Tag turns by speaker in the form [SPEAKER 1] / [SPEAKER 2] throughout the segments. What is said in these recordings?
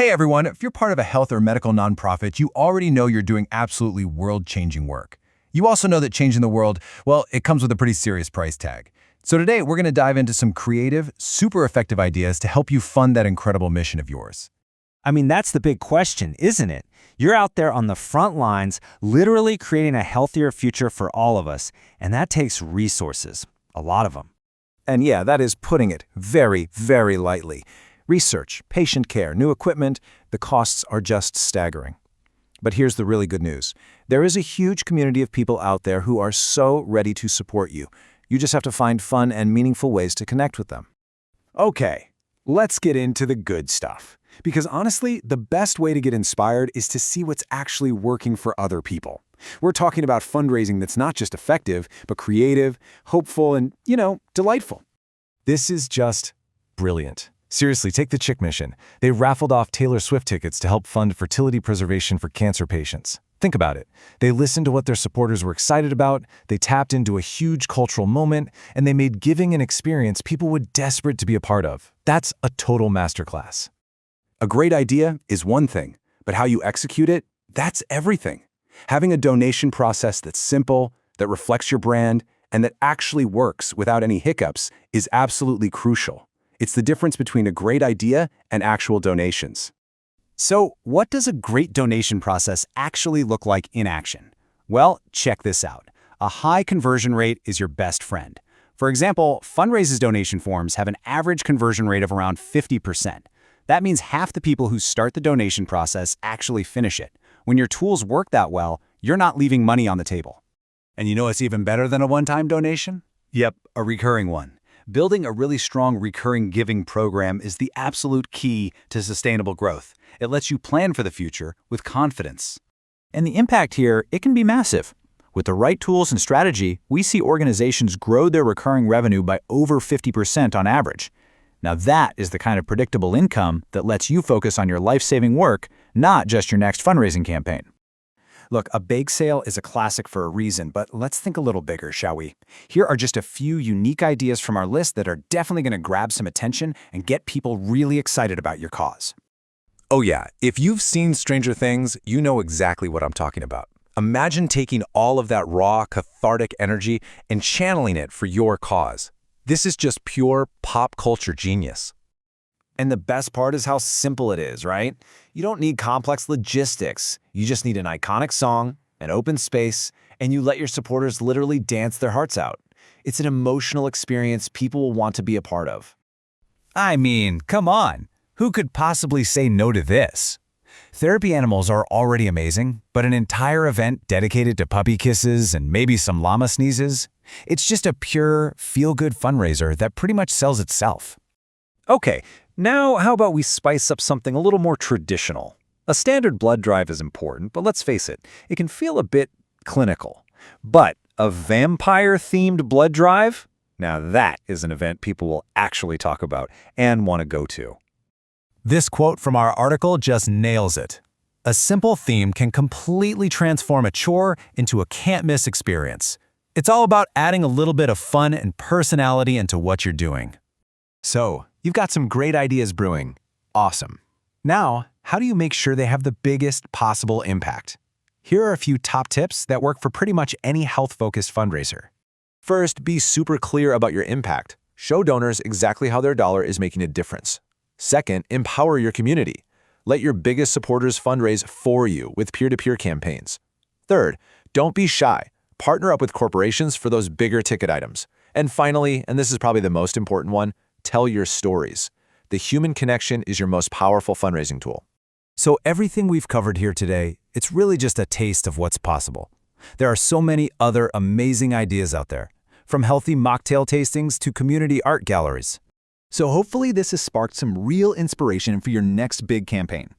[SPEAKER 1] Hey everyone, if you're part of a health or medical nonprofit, you already know you're doing absolutely world-changing work. You also know that changing the world, well, it comes with a pretty serious price tag. So today, we're going to dive into some creative, super effective ideas to help you fund that incredible mission of yours.
[SPEAKER 2] I mean, that's the big question, isn't it? You're out there on the front lines, literally creating a healthier future for all of us, and that takes resources, a lot of them.
[SPEAKER 3] And yeah, that is putting it very, very lightly. Research, patient care, new equipment, the costs are just staggering. But here's the really good news. There is a huge community of people out there who are so ready to support you. You just have to find fun and meaningful ways to connect with them. Okay, let's get into the good stuff. Because honestly, the best way to get inspired is to see what's actually working for other people. We're talking about fundraising that's not just effective, but creative, hopeful, and, delightful. This is just brilliant. Seriously, take the Chick Mission. They raffled off Taylor Swift tickets to help fund fertility preservation for cancer patients. Think about it. They listened to what their supporters were excited about, they tapped into a huge cultural moment, and they made giving an experience people were desperate to be a part of. That's a total masterclass.
[SPEAKER 4] A great idea is one thing, but how you execute it, that's everything. Having a donation process that's simple, that reflects your brand, and that actually works without any hiccups is absolutely crucial. It's the difference between a great idea and actual donations.
[SPEAKER 2] So, what does a great donation process actually look like in action? Well, check this out. A high conversion rate is your best friend. For example, Fundraise's donation forms have an average conversion rate of around 50%. That means half the people who start the donation process actually finish it. When your tools work that well, you're not leaving money on the table.
[SPEAKER 4] And you know what's even better than a one-time donation? Yep, a recurring one. Building a really strong recurring giving program is the absolute key to sustainable growth. It lets you plan for the future with confidence.
[SPEAKER 5] And the impact here, it can be massive. With the right tools and strategy, we see organizations grow their recurring revenue by over 50% on average. Now that is the kind of predictable income that lets you focus on your life-saving work, not just your next fundraising campaign.
[SPEAKER 3] Look, a bake sale is a classic for a reason, but let's think a little bigger, shall we? Here are just a few unique ideas from our list that are definitely going to grab some attention and get people really excited about your cause.
[SPEAKER 4] Oh yeah, if you've seen Stranger Things, you know exactly what I'm talking about. Imagine taking all of that raw, cathartic energy and channeling it for your cause. This is just pure pop culture genius.
[SPEAKER 3] And the best part is how simple it is, right? You don't need complex logistics. You just need an iconic song, an open space, and you let your supporters literally dance their hearts out. It's an emotional experience people will want to be a part of.
[SPEAKER 5] I mean, come on. Who could possibly say no to this? Therapy animals are already amazing, but an entire event dedicated to puppy kisses and maybe some llama sneezes? It's just a pure, feel-good fundraiser that pretty much sells itself.
[SPEAKER 3] Okay, now how about we spice up something a little more traditional? A standard blood drive is important, but let's face it, it can feel a bit clinical. But a vampire-themed blood drive? Now that is an event people will actually talk about and want to go to.
[SPEAKER 5] This quote from our article just nails it. A simple theme can completely transform a chore into a can't-miss experience. It's all about adding a little bit of fun and personality into what you're doing.
[SPEAKER 3] So, you've got some great ideas brewing. Awesome. Now, how do you make sure they have the biggest possible impact? Here are a few top tips that work for pretty much any health-focused fundraiser.
[SPEAKER 6] First, be super clear about your impact. Show donors exactly how their dollar is making a difference. Second, empower your community. Let your biggest supporters fundraise for you with peer-to-peer campaigns. Third, don't be shy. Partner up with corporations for those bigger ticket items. And finally, and this is probably the most important one, tell your stories. The human connection is your most powerful fundraising tool.
[SPEAKER 5] So everything we've covered here today, it's really just a taste of what's possible. There are so many other amazing ideas out there, from healthy mocktail tastings to community art galleries.
[SPEAKER 1] So hopefully this has sparked some real inspiration for your next big campaign.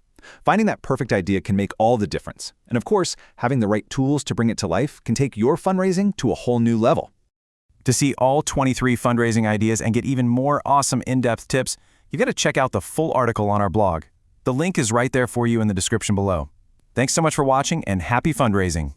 [SPEAKER 1] Finding that perfect idea can make all the difference. And of course, having the right tools to bring it to life can take your fundraising to a whole new level. To see all 23 fundraising ideas and get even more awesome in-depth tips, you've got to check out the full article on our blog. The link is right there for you in the description below. Thanks so much for watching and happy fundraising.